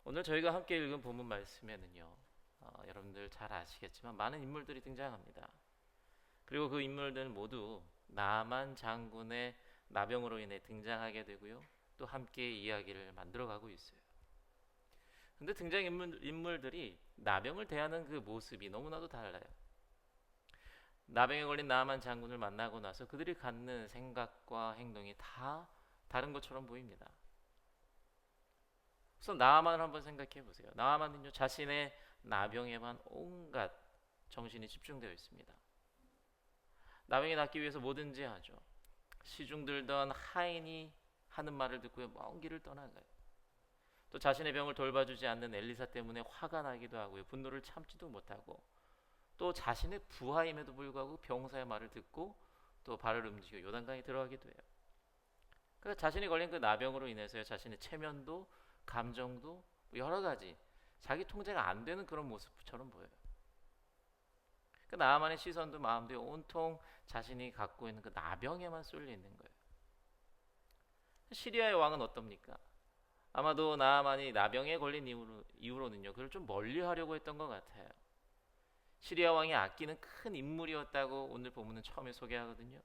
오늘 저희가 함께 읽은 본문 말씀에는요, 여러분들 잘 아시겠지만 많은 인물들이 등장합니다. 그리고 그 인물들은 모두 나만 장군의 나병으로 인해 등장하게 되고요, 또 함께 이야기를 만들어가고 있어요. 근데 인물들이 나병을 대하는 그 모습이 너무나도 달라요. 나병에 걸린 나만 장군을 만나고 나서 그들이 갖는 생각과 행동이 다 다른 것처럼 보입니다. 그래서 나아만을 한번 생각해 보세요. 나아만은요, 자신의 나병에만 온갖 정신이 집중되어 있습니다. 나병이 낫기 위해서 뭐든지 하죠. 시중 들던 하인이 하는 말을 듣고요, 먼 길을 떠나가요. 또 자신의 병을 돌봐주지 않는 엘리사 때문에 화가 나기도 하고요, 분노를 참지도 못하고, 또 자신의 부하임에도 불구하고 병사의 말을 듣고 또 발을 움직여 요단강에 들어가기도 해요. 그러니까 자신이 걸린 그 나병으로 인해서 자신의 체면도 감정도 여러 가지 자기 통제가 안 되는 그런 모습처럼 보여요. 그 나아만의 시선도 마음도 온통 자신이 갖고 있는 그 나병에만 쏠려 있는 거예요. 시리아의 왕은 어떻습니까? 아마도 나아만이 나병에 걸린 이후로는요, 그걸 좀 멀리하려고 했던 것 같아요. 시리아 왕이 아끼는 큰 인물이었다고 오늘 본문은 처음에 소개하거든요.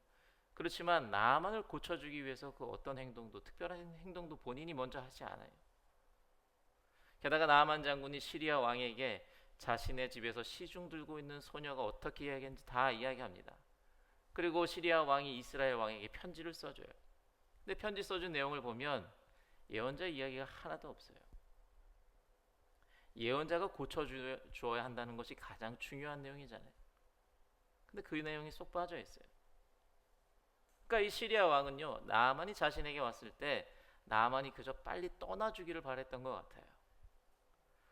그렇지만 나아만을 고쳐주기 위해서 그 어떤 행동도, 특별한 행동도 본인이 먼저 하지 않아요. 게다가 나아만 장군이 시리아 왕에게 자신의 집에서 시중 들고 있는 소녀가 어떻게 이야기했는지 다 이야기합니다. 그리고 시리아 왕이 이스라엘 왕에게 편지를 써줘요. 근데 편지 써준 내용을 보면 예언자 이야기가 하나도 없어요. 예언자가 고쳐주어야 한다는 것이 가장 중요한 내용이잖아요. 근데 그 내용이 쏙 빠져 있어요. 그러니까 이 시리아 왕은요, 나아만이 자신에게 왔을 때 나아만이 그저 빨리 떠나주기를 바랬던 것 같아요.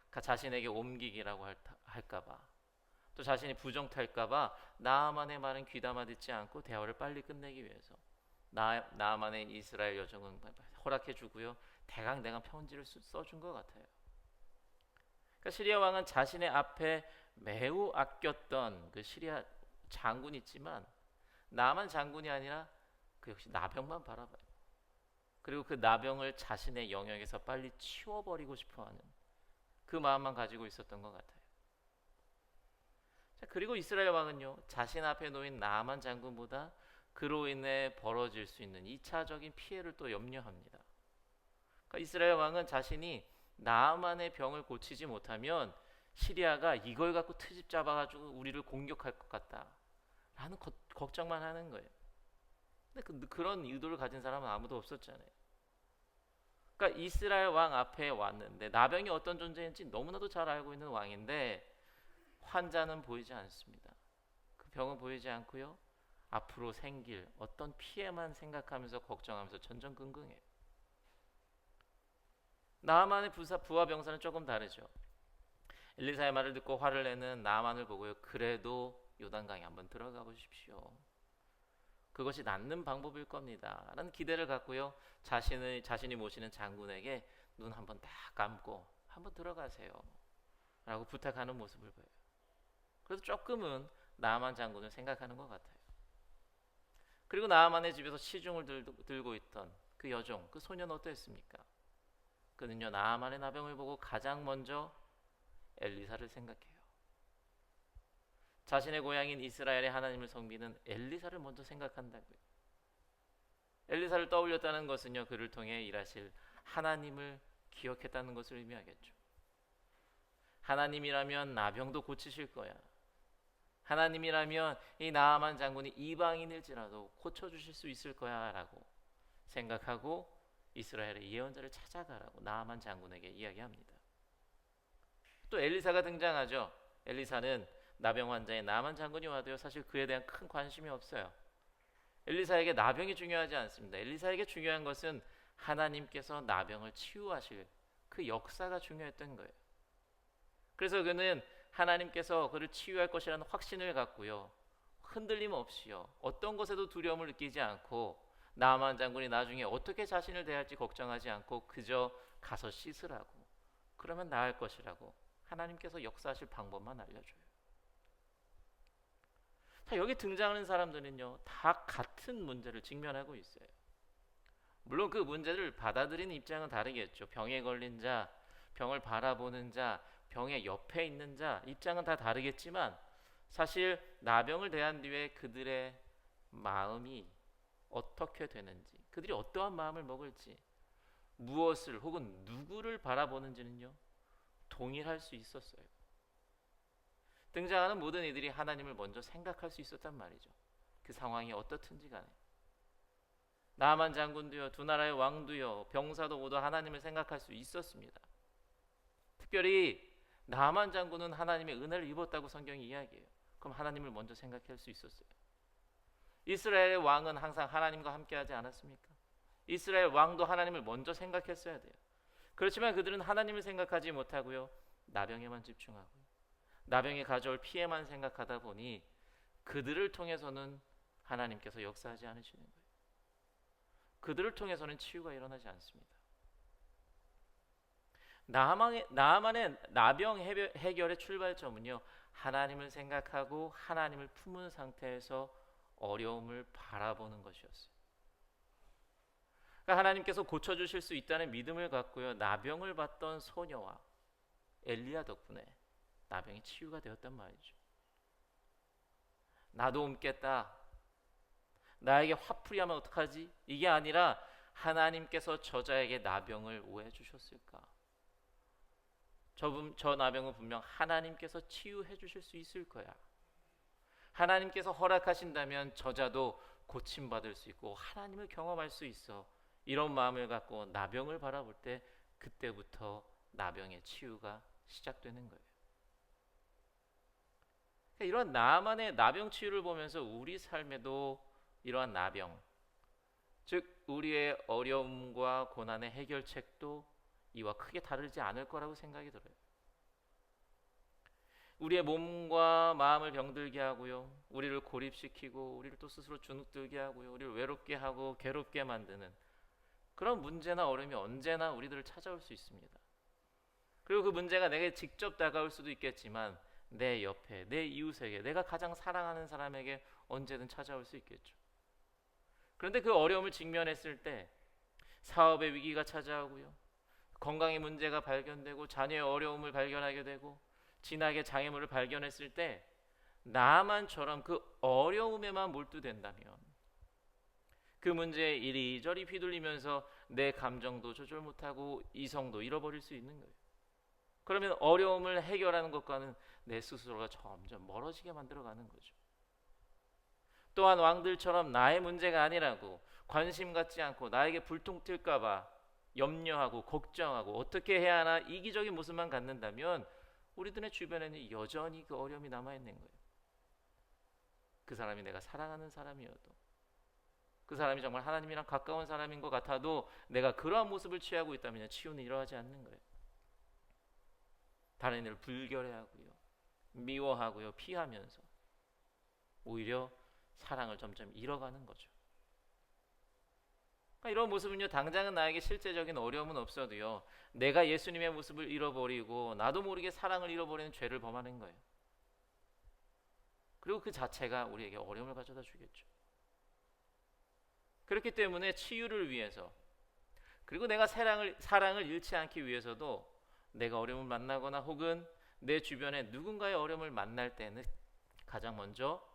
그러니까 자신에게 옮기기라고 할까봐, 또 자신이 부정탈까봐 나아만의 말은 귀담아 듣지 않고 대화를 빨리 끝내기 위해서 나아만의 이스라엘 여정은 허락해주고요, 대강대강 편지를 써준 것 같아요. 그러니까 시리아 왕은 자신의 앞에 매우 아꼈던 그 시리아 장군이 있지만 나만 장군이 아니라 그 역시 나병만 바라봐요. 그리고 그 나병을 자신의 영역에서 빨리 치워버리고 싶어하는 그 마음만 가지고 있었던 것 같아요. 자, 그리고 이스라엘 왕은요, 자신 앞에 놓인 나만 장군보다 그로 인해 벌어질 수 있는 2차적인 피해를 또 염려합니다. 그러니까 이스라엘 왕은 자신이 나아만의 병을 고치지 못하면 시리아가 이걸 갖고 트집 잡아가지고 우리를 공격할 것 같다라는 걱정만 하는 거예요. 근데 그런 의도를 가진 사람은 아무도 없었잖아요. 그러니까 이스라엘 왕 앞에 왔는데 나병이 어떤 존재인지 너무나도 잘 알고 있는 왕인데 환자는 보이지 않습니다. 그 병은 보이지 않고요, 앞으로 생길 어떤 피해만 생각하면서 걱정하면서 전전긍긍해요. 나아만의 부하 병사는 조금 다르죠. 엘리사의 말을 듣고 화를 내는 나아만을 보고요, 그래도 요단강에 한번 들어가 보십시오. 그것이 낫는 방법일 겁니다 라는 기대를 갖고요, 자신이 모시는 장군에게 눈 한번 딱 감고 한번 들어가세요 라고 부탁하는 모습을 보여요. 그래서 조금은 나아만 장군을 생각하는 것 같아요. 그리고 나아만의 집에서 시중을 들고 있던 그 여종, 그 소녀는 어땠습니까? 그는요, 나아만의 나병을 보고 가장 먼저 엘리사를 생각해요. 자신의 고향인 이스라엘의 하나님을 섬기는 엘리사를 먼저 생각한다고요. 엘리사를 떠올렸다는 것은요, 그를 통해 일하실 하나님을 기억했다는 것을 의미하겠죠. 하나님이라면 나병도 고치실 거야. 하나님이라면 이 나아만 장군이 이방인일지라도 고쳐주실 수 있을 거야 라고 생각하고 이스라엘의 예언자를 찾아가라고 나아만 장군에게 이야기합니다. 또 엘리사가 등장하죠. 엘리사는 나병 환자의 나아만 장군이 와도요, 사실 그에 대한 큰 관심이 없어요. 엘리사에게 나병이 중요하지 않습니다. 엘리사에게 중요한 것은 하나님께서 나병을 치유하실 그 역사가 중요했던 거예요. 그래서 그는 하나님께서 그를 치유할 것이라는 확신을 갖고요, 흔들림 없이요, 어떤 것에도 두려움을 느끼지 않고 나아만 장군이 나중에 어떻게 자신을 대할지 걱정하지 않고 그저 가서 씻으라고, 그러면 나을 것이라고 하나님께서 역사하실 방법만 알려줘요. 자, 여기 등장하는 사람들은요, 다 같은 문제를 직면하고 있어요. 물론 그 문제를 받아들이는 입장은 다르겠죠. 병에 걸린 자, 병을 바라보는 자, 병의 옆에 있는 자 입장은 다 다르겠지만 사실 나병을 대한 뒤에 그들의 마음이 어떻게 되는지, 그들이 어떠한 마음을 먹을지, 무엇을 혹은 누구를 바라보는지는요 동일할 수 있었어요. 등장하는 모든 이들이 하나님을 먼저 생각할 수 있었단 말이죠. 그 상황이 어떻든지 간에. 나만 장군도요, 두 나라의 왕도요, 병사도 모두 하나님을 생각할 수 있었습니다. 특별히 나만 장군은 하나님의 은혜를 입었다고 성경이 이야기해요. 그럼 하나님을 먼저 생각할 수 있었어요. 이스라엘의 왕은 항상 하나님과 함께하지 않았습니까? 이스라엘 왕도 하나님을 먼저 생각했어야 돼요. 그렇지만 그들은 하나님을 생각하지 못하고요, 나병에만 집중하고요, 나병이 가져올 피해만 생각하다 보니 그들을 통해서는 하나님께서 역사하지 않으시는 거예요. 그들을 통해서는 치유가 일어나지 않습니다. 나아만의 나병 해결의 출발점은요, 하나님을 생각하고 하나님을 품은 상태에서 어려움을 바라보는 것이었어요. 그러니까 하나님께서 고쳐주실 수 있다는 믿음을 갖고요, 나병을 받던 소녀와 엘리야 덕분에 나병이 치유가 되었단 말이죠. 나도 옮겠다, 나에게 화풀이 하면 어떡하지? 이게 아니라 하나님께서 저자에게 나병을 왜 주셨을까? 저 나병은 분명 하나님께서 치유해 주실 수 있을 거야. 하나님께서 허락하신다면 저자도 고침받을 수 있고 하나님을 경험할 수 있어. 이런 마음을 갖고 나병을 바라볼 때 그때부터 나병의 치유가 시작되는 거예요. 그러니까 이런 나만의 나병 치유를 보면서 우리 삶에도 이러한 나병, 즉 우리의 어려움과 고난의 해결책도 이와 크게 다르지 않을 거라고 생각이 들어요. 우리의 몸과 마음을 병들게 하고요, 우리를 고립시키고 우리를 또 스스로 주눅들게 하고요, 우리를 외롭게 하고 괴롭게 만드는 그런 문제나 어려움이 언제나 우리들을 찾아올 수 있습니다. 그리고 그 문제가 내게 직접 다가올 수도 있겠지만 내 옆에, 내 이웃에게, 내가 가장 사랑하는 사람에게 언제든 찾아올 수 있겠죠. 그런데 그 어려움을 직면했을 때 사업의 위기가 찾아오고요, 건강의 문제가 발견되고 자녀의 어려움을 발견하게 되고 진학의 장애물을 발견했을 때 나만처럼 그 어려움에만 몰두된다면 그 문제에 이리저리 휘둘리면서 내 감정도 조절 못하고 이성도 잃어버릴 수 있는 거예요. 그러면 어려움을 해결하는 것과는 내 스스로가 점점 멀어지게 만들어가는 거죠. 또한 왕들처럼 나의 문제가 아니라고 관심 갖지 않고 나에게 불통 튈까 봐 염려하고 걱정하고 어떻게 해야 하나 이기적인 모습만 갖는다면 우리들의 주변에는 여전히 그 어려움이 남아있는 거예요. 그 사람이 내가 사랑하는 사람이어도, 그 사람이 정말 하나님이랑 가까운 사람인 것 같아도 내가 그러한 모습을 취하고 있다면 치유는 일어나지 않는 거예요. 다른 이를 불결해하고요, 미워하고요, 피하면서 오히려 사랑을 점점 잃어가는 거죠. 그러니까 이런 모습은요, 당장은 나에게 실제적인 어려움은 없어도요, 내가 예수님의 모습을 잃어버리고 나도 모르게 사랑을 잃어버리는 죄를 범하는 거예요. 그리고 그 자체가 우리에게 어려움을 가져다 주겠죠. 그렇기 때문에 치유를 위해서, 그리고 내가 사랑을 잃지 않기 위해서도 내가 어려움을 만나거나 혹은 내 주변에 누군가의 어려움을 만날 때는 가장 먼저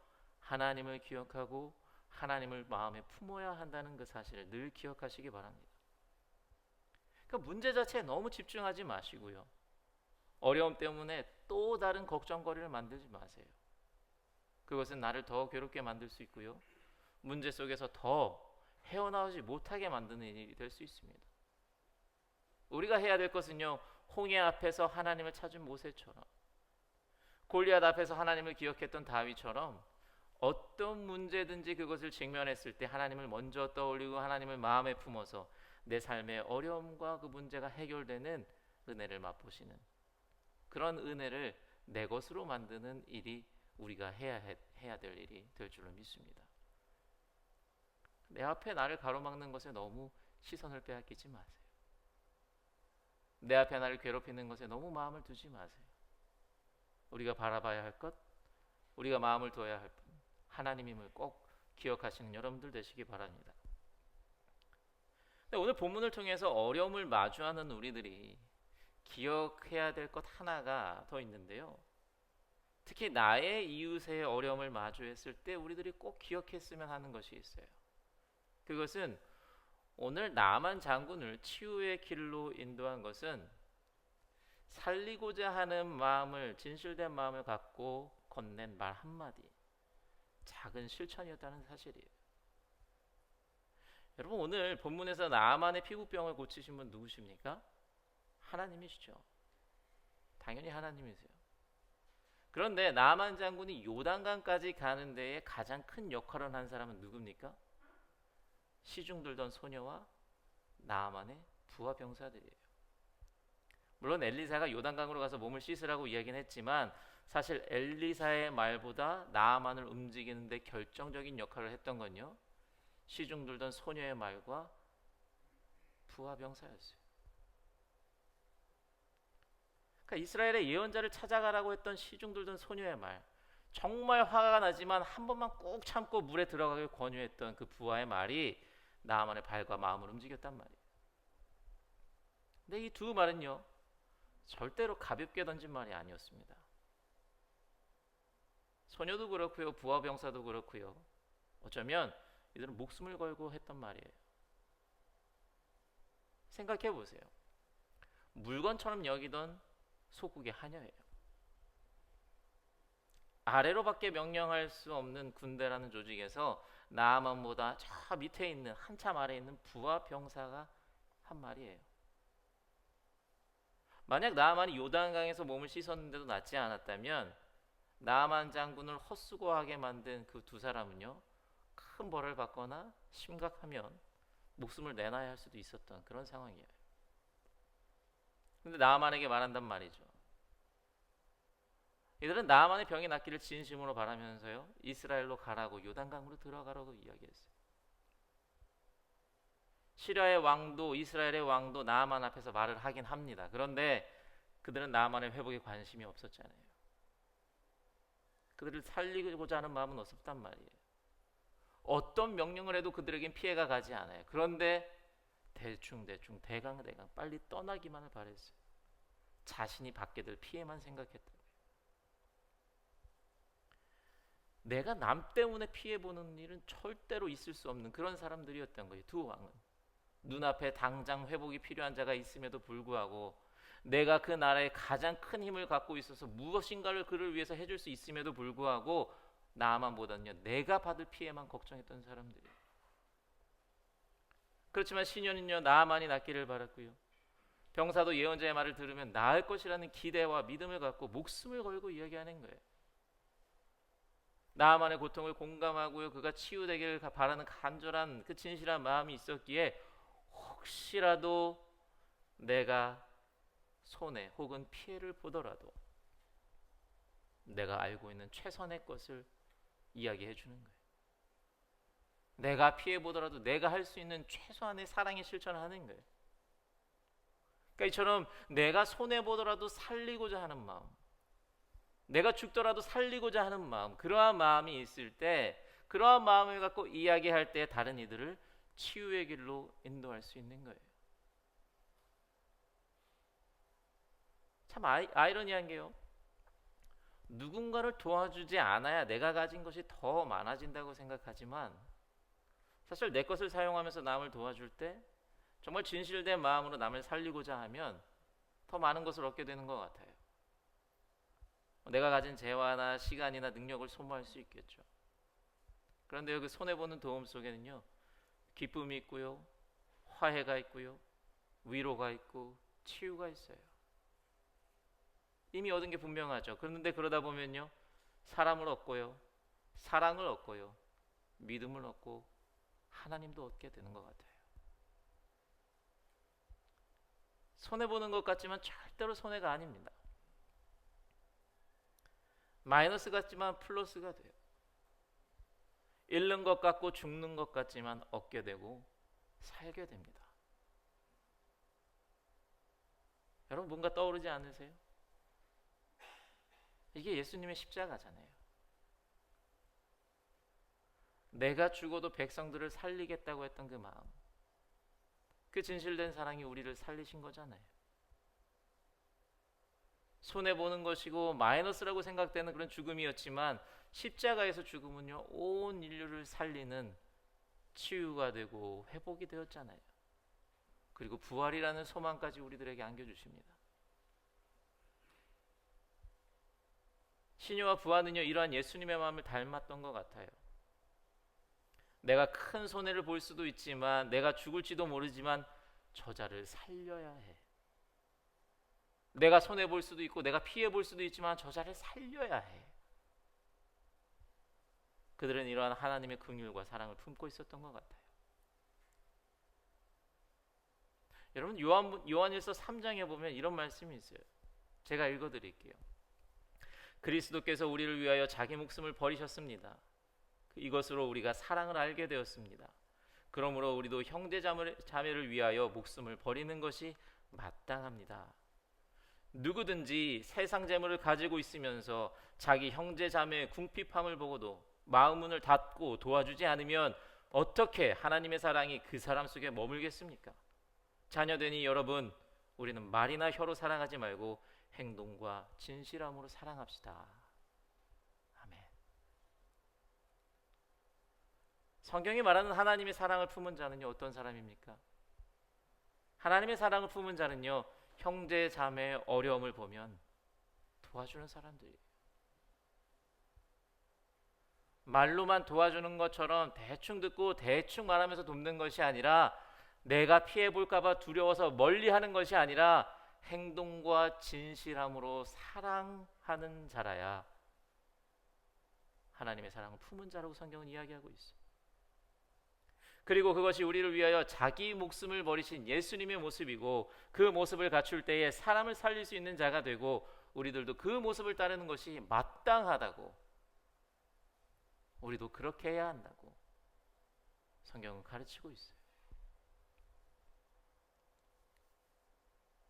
하나님을 기억하고 하나님을 마음에 품어야 한다는 그 사실을 늘 기억하시기 바랍니다. 그러니까 문제 자체에 너무 집중하지 마시고요, 어려움 때문에 또 다른 걱정거리를 만들지 마세요. 그것은 나를 더 괴롭게 만들 수 있고요, 문제 속에서 더 헤어나오지 못하게 만드는 일이 될 수 있습니다. 우리가 해야 될 것은요, 홍해 앞에서 하나님을 찾은 모세처럼, 골리앗 앞에서 하나님을 기억했던 다윗처럼 어떤 문제든지 그것을 직면했을 때 하나님을 먼저 떠올리고 하나님을 마음에 품어서 내 삶의 어려움과 그 문제가 해결되는 은혜를 맛보시는, 그런 은혜를 내 것으로 만드는 일이 우리가 해야 될 일이 될 줄로 믿습니다. 내 앞에 나를 가로막는 것에 너무 시선을 빼앗기지 마세요. 내 앞에 나를 괴롭히는 것에 너무 마음을 두지 마세요. 우리가 바라봐야 할 것, 우리가 마음을 두어야 할 분, 하나님임을 꼭 기억하시는 여러분들 되시기 바랍니다. 오늘 본문을 통해서 어려움을 마주하는 우리들이 기억해야 될 것 하나가 더 있는데요. 특히 나의 이웃의 어려움을 마주했을 때 우리들이 꼭 기억했으면 하는 것이 있어요. 그것은 오늘 나만 장군을 치유의 길로 인도한 것은 살리고자 하는 마음을, 진실된 마음을 갖고 건넨 말 한마디, 작은 실천이었다는 사실이에요. 여러분, 오늘 본문에서 나만의 피부병을 고치신 분 누구십니까? 하나님이시죠. 당연히 하나님이세요. 그런데 나만 장군이 요단강까지 가는 데에 가장 큰 역할을 한 사람은 누굽니까? 시중 들던 소녀와 나만의 부하 병사들이에요. 물론 엘리사가 요단강으로 가서 몸을 씻으라고 이야기는 했지만 사실 엘리사의 말보다 나만을 움직이는 데 결정적인 역할을 했던 건요, 시중 들던 소녀의 말과 부하 병사였어요. 그러니까 이스라엘의 예언자를 찾아가라고 했던 시중 들던 소녀의 말, 정말 화가 나지만 한 번만 꾹 참고 물에 들어가길 권유했던 그 부하의 말이 나만의 발과 마음을 움직였단 말이에요. 근데 이 두 말은요, 절대로 가볍게 던진 말이 아니었습니다. 소녀도 그렇고요, 부하 병사도 그렇고요, 어쩌면 이들은 목숨을 걸고 했던 말이에요. 생각해 보세요. 물건처럼 여기던 소국의 하녀예요. 아래로밖에 명령할 수 없는 군대라는 조직에서 나아만보다 저 밑에 있는, 한참 아래에 있는 부하 병사가 한 말이에요. 만약 나아만이 요단강에서 몸을 씻었는데도 낫지 않았다면 나아만 장군을 헛수고하게 만든 그 두 사람은요, 큰 벌을 받거나 심각하면 목숨을 내놔야 할 수도 있었던 그런 상황이에요. 근데 나아만에게 말한단 말이죠. 이들은 나아만의 병이 낫기를 진심으로 바라면서요, 이스라엘로 가라고, 요단강으로 들어가라고 이야기했어요. 시리아의 왕도, 이스라엘의 왕도 나아만 앞에서 말을 하긴 합니다. 그런데 그들은 나아만의 회복에 관심이 없었잖아요. 그들을 살리고자 하는 마음은 없었단 말이에요. 어떤 명령을 해도 그들에겐 피해가 가지 않아요. 그런데 대충 대강 빨리 떠나기만을 바랬어요. 자신이 받게 될 피해만 생각했다고요. 내가 남 때문에 피해보는 일은 절대로 있을 수 없는 그런 사람들이었던 거예요. 두 왕은 눈앞에 당장 회복이 필요한 자가 있음에도 불구하고, 내가 그 나라에 가장 큰 힘을 갖고 있어서 무엇인가를 그를 위해서 해줄 수 있음에도 불구하고 나아만보다는요, 내가 받을 피해만 걱정했던 사람들이에요. 그렇지만 시녀는요, 나아만이 낫기를 바랐고요, 병사도 예언자의 말을 들으면 나을 것이라는 기대와 믿음을 갖고 목숨을 걸고 이야기하는 거예요. 나아만의 고통을 공감하고요, 그가 치유되기를 바라는 간절한 그 진실한 마음이 있었기에 혹시라도 내가 손해 혹은 피해를 보더라도 내가 알고 있는 최선의 것을 이야기해 주는 거예요. 내가 피해 보더라도 내가 할 수 있는 최소한의 사랑의 실천을 하는 거예요. 그러니까 이처럼 내가 손해 보더라도 살리고자 하는 마음, 내가 죽더라도 살리고자 하는 마음, 그러한 마음이 있을 때, 그러한 마음을 갖고 이야기할 때 다른 이들을 치유의 길로 인도할 수 있는 거예요. 참 아이러니한 게요, 누군가를 도와주지 않아야 내가 가진 것이 더 많아진다고 생각하지만 사실 내 것을 사용하면서 남을 도와줄 때 정말 진실된 마음으로 남을 살리고자 하면 더 많은 것을 얻게 되는 것 같아요. 내가 가진 재화나 시간이나 능력을 소모할 수 있겠죠. 그런데 그 손해보는 도움 속에는요, 기쁨이 있고요, 화해가 있고요, 위로가 있고 치유가 있어요. 이미 얻은 게 분명하죠. 그런데 그러다 보면요, 사람을 얻고요, 사랑을 얻고요, 믿음을 얻고 하나님도 얻게 되는 것 같아요. 손해보는 것 같지만 절대로 손해가 아닙니다. 마이너스 같지만 플러스가 돼요. 잃는 것 같고 죽는 것 같지만 얻게 되고 살게 됩니다. 여러분, 뭔가 떠오르지 않으세요? 이게 예수님의 십자가잖아요. 내가 죽어도 백성들을 살리겠다고 했던 그 마음, 그 진실된 사랑이 우리를 살리신 거잖아요. 손해 보는 것이고 마이너스라고 생각되는 그런 죽음이었지만 십자가에서 죽음은요 온 인류를 살리는 치유가 되고 회복이 되었잖아요. 그리고 부활이라는 소망까지 우리들에게 안겨주십니다. 시녀와 부하는요 이러한 예수님의 마음을 닮았던 것 같아요. 내가 큰 손해를 볼 수도 있지만, 내가 죽을지도 모르지만 저자를 살려야 해. 내가 손해 볼 수도 있고 내가 피해 볼 수도 있지만 저자를 살려야 해. 그들은 이러한 하나님의 긍휼과 사랑을 품고 있었던 것 같아요. 여러분 요한일서 3장에 보면 이런 말씀이 있어요. 제가 읽어드릴게요. 그리스도께서 우리를 위하여 자기 목숨을 버리셨습니다. 이것으로 우리가 사랑을 알게 되었습니다. 그러므로 우리도 형제 자매를 위하여 목숨을 버리는 것이 마땅합니다. 누구든지 세상 재물을 가지고 있으면서 자기 형제 자매의 궁핍함을 보고도 마음 문을 닫고 도와주지 않으면 어떻게 하나님의 사랑이 그 사람 속에 머물겠습니까? 자녀되니 여러분, 우리는 말이나 혀로 사랑하지 말고 행동과 진실함으로 사랑합시다. 아멘. 성경이 말하는 하나님의 사랑을 품은 자는요 어떤 사람입니까? 하나님의 사랑을 품은 자는요 형제 자매의 어려움을 보면 도와주는 사람들이에요. 말로만 도와주는 것처럼 대충 듣고 대충 말하면서 돕는 것이 아니라, 내가 피해 볼까 봐 두려워서 멀리하는 것이 아니라 행동과 진실함으로 사랑하는 자라야 하나님의 사랑을 품은 자라고 성경은 이야기하고 있어요. 그리고 그것이 우리를 위하여 자기 목숨을 버리신 예수님의 모습이고, 그 모습을 갖출 때에 사람을 살릴 수 있는 자가 되고, 우리들도 그 모습을 따르는 것이 마땅하다고, 우리도 그렇게 해야 한다고 성경은 가르치고 있어요.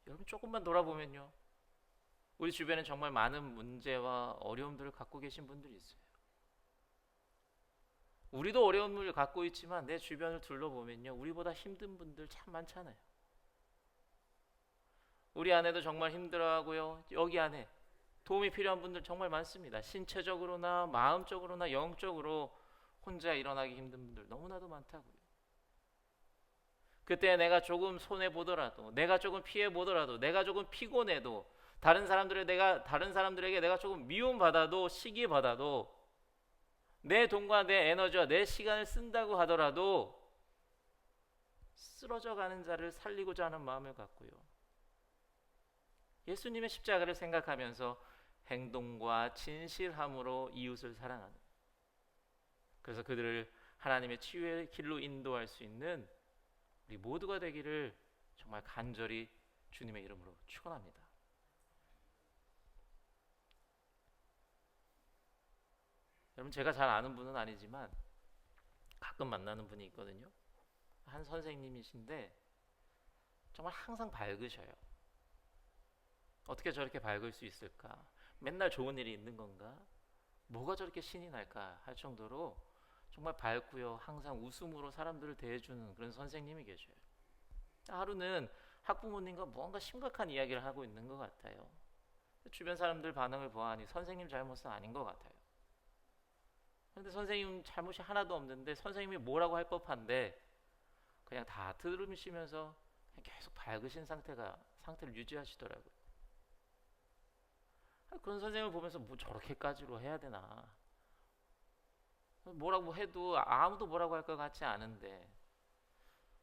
여러분 조금만 돌아보면요 우리 주변에 정말 많은 문제와 어려움들을 갖고 계신 분들이 있어요. 우리도 어려움을 갖고 있지만 내 주변을 둘러보면요 우리보다 힘든 분들 참 많잖아요. 우리 안에도 정말 힘들어하고요, 여기 안에 도움이 필요한 분들 정말 많습니다. 신체적으로나 마음적으로나 영적으로 혼자 일어나기 힘든 분들 너무나도 많다고요. 그때 내가 조금 손해 보더라도, 내가 조금 피해 보더라도, 내가 조금 피곤해도, 다른 사람들에게 내가 조금 미움 받아도, 시기 받아도, 내 돈과 내 에너지와 내 시간을 쓴다고 하더라도 쓰러져 가는 자를 살리고자 하는 마음을 갖고요, 예수님의 십자가를 생각하면서 행동과 진실함으로 이웃을 사랑하는, 그래서 그들을 하나님의 치유의 길로 인도할 수 있는 우리 모두가 되기를 정말 간절히 주님의 이름으로 축원합니다. 여러분 제가 잘 아는 분은 아니지만 가끔 만나는 분이 있거든요. 한 선생님이신데 정말 항상 밝으셔요. 어떻게 저렇게 밝을 수 있을까? 맨날 좋은 일이 있는 건가? 뭐가 저렇게 신이 날까? 할 정도로 정말 밝고요, 항상 웃음으로 사람들을 대해주는 그런 선생님이 계셔요. 하루는 학부모님과 뭔가 심각한 이야기를 하고 있는 것 같아요. 주변 사람들 반응을 보아하니 선생님 잘못은 아닌 것 같아요. 그런데 선생님 잘못이 하나도 없는데 선생님이 뭐라고 할 법한데 그냥 다 들으시면서 계속 밝으신 상태를 유지하시더라고요. 그런 선생님을 보면서 뭐 저렇게까지로 해야 되나, 뭐라고 해도 아무도 뭐라고 할 것 같지 않은데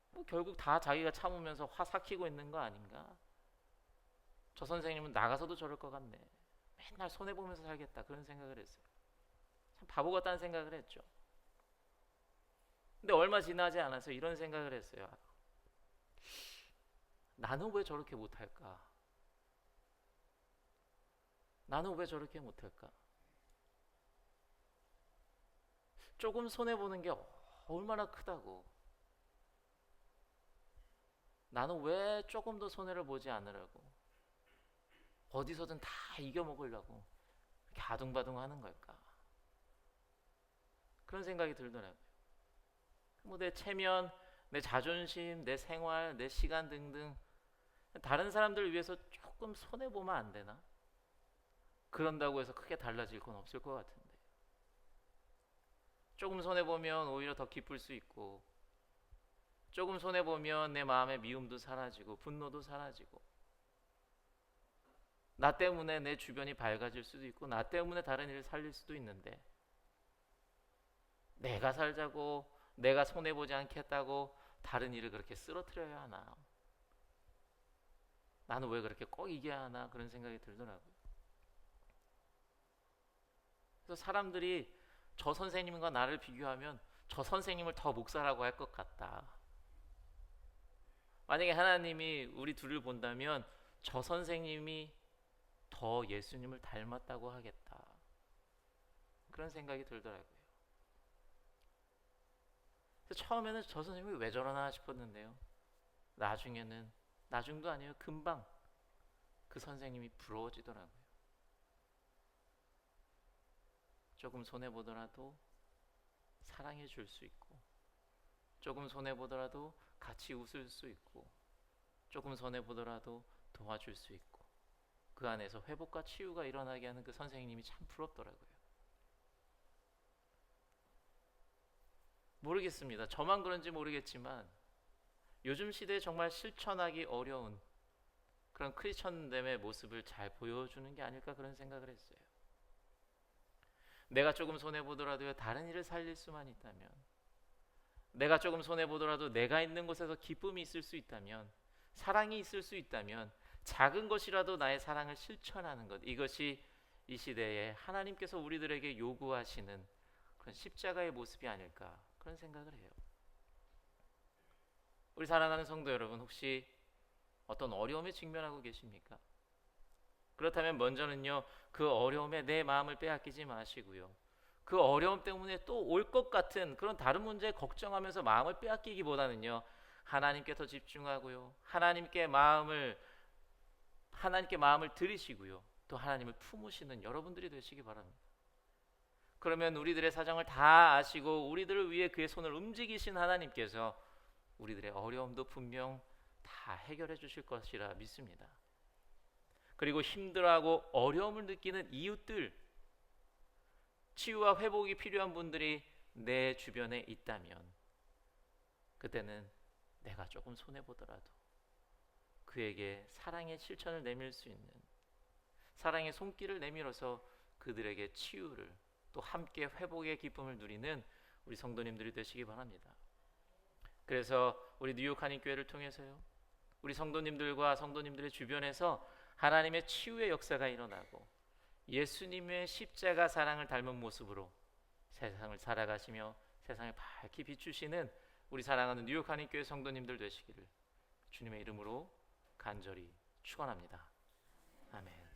뭐 결국 다 자기가 참으면서 화 삭히고 있는 거 아닌가? 저 선생님은 나가서도 저럴 것 같네, 맨날 손해보면서 살겠다, 그런 생각을 했어요. 참 바보 같다는 생각을 했죠. 근데 얼마 지나지 않아서 이런 생각을 했어요. 나는 왜 저렇게 못할까? 나는 왜 저렇게 못할까? 조금 손해보는 게 얼마나 크다고. 나는 왜 조금 더 손해를 보지 않으려고, 어디서든 다 이겨먹으려고 이렇게 아둥바둥 하는 걸까? 그런 생각이 들더라고요. 뭐 내 체면, 내 자존심, 내 생활, 내 시간 등등 다른 사람들을 위해서 조금 손해보면 안 되나? 그런다고 해서 크게 달라질 건 없을 것 같은데, 조금 손해보면 오히려 더 기쁠 수 있고, 조금 손해보면 내 마음의 미움도 사라지고 분노도 사라지고, 나 때문에 내 주변이 밝아질 수도 있고 나 때문에 다른 일을 살릴 수도 있는데, 내가 살자고, 내가 손해보지 않겠다고 다른 일을 그렇게 쓰러뜨려야 하나, 나는 왜 그렇게 꼭 이겨야 하나, 그런 생각이 들더라고요. 그래서 사람들이 저 선생님과 나를 비교하면 저 선생님을 더 목사라고 할 것 같다. 만약에 하나님이 우리 둘을 본다면 저 선생님이 더 예수님을 닮았다고 하겠다, 그런 생각이 들더라고요. 그래서 처음에는 저 선생님이 왜 저러나 싶었는데요, 나중도 아니에요, 금방 그 선생님이 부러워지더라고요. 조금 손해보더라도 사랑해 줄 수 있고, 조금 손해보더라도 같이 웃을 수 있고, 조금 손해보더라도 도와줄 수 있고, 그 안에서 회복과 치유가 일어나게 하는 그 선생님이 참 부럽더라고요. 모르겠습니다. 저만 그런지 모르겠지만 요즘 시대에 정말 실천하기 어려운 그런 크리스천됨의 모습을 잘 보여주는 게 아닐까, 그런 생각을 했어요. 내가 조금 손해보더라도 다른 일을 살릴 수만 있다면, 내가 조금 손해보더라도 내가 있는 곳에서 기쁨이 있을 수 있다면, 사랑이 있을 수 있다면, 작은 것이라도 나의 사랑을 실천하는 것, 이것이 이 시대에 하나님께서 우리들에게 요구하시는 그런 십자가의 모습이 아닐까, 그런 생각을 해요. 우리 사랑하는 성도 여러분, 혹시 어떤 어려움에 직면하고 계십니까? 그렇다면 먼저는요, 그 어려움에 내 마음을 빼앗기지 마시고요, 그 어려움 때문에 또 올 것 같은 그런 다른 문제에 걱정하면서 마음을 빼앗기기보다는요, 하나님께 더 집중하고요, 하나님께 마음을 들이시고요, 또 하나님을 품으시는 여러분들이 되시기 바랍니다. 그러면 우리들의 사정을 다 아시고 우리들을 위해 그의 손을 움직이신 하나님께서 우리들의 어려움도 분명 다 해결해 주실 것이라 믿습니다. 그리고 힘들어하고 어려움을 느끼는 이웃들, 치유와 회복이 필요한 분들이 내 주변에 있다면, 그때는 내가 조금 손해보더라도 그에게 사랑의 실천을 내밀 수 있는, 사랑의 손길을 내밀어서 그들에게 치유를, 또 함께 회복의 기쁨을 누리는 우리 성도님들이 되시기 바랍니다. 그래서 우리 뉴욕 한인교회를 통해서요, 우리 성도님들과 성도님들의 주변에서 하나님의 치유의 역사가 일어나고 예수님의 십자가 사랑을 닮은 모습으로 세상을 살아가시며 세상을 밝히 비추시는 우리 사랑하는 뉴욕 한인교회 성도님들 되시기를 주님의 이름으로 간절히 축원합니다. 아멘.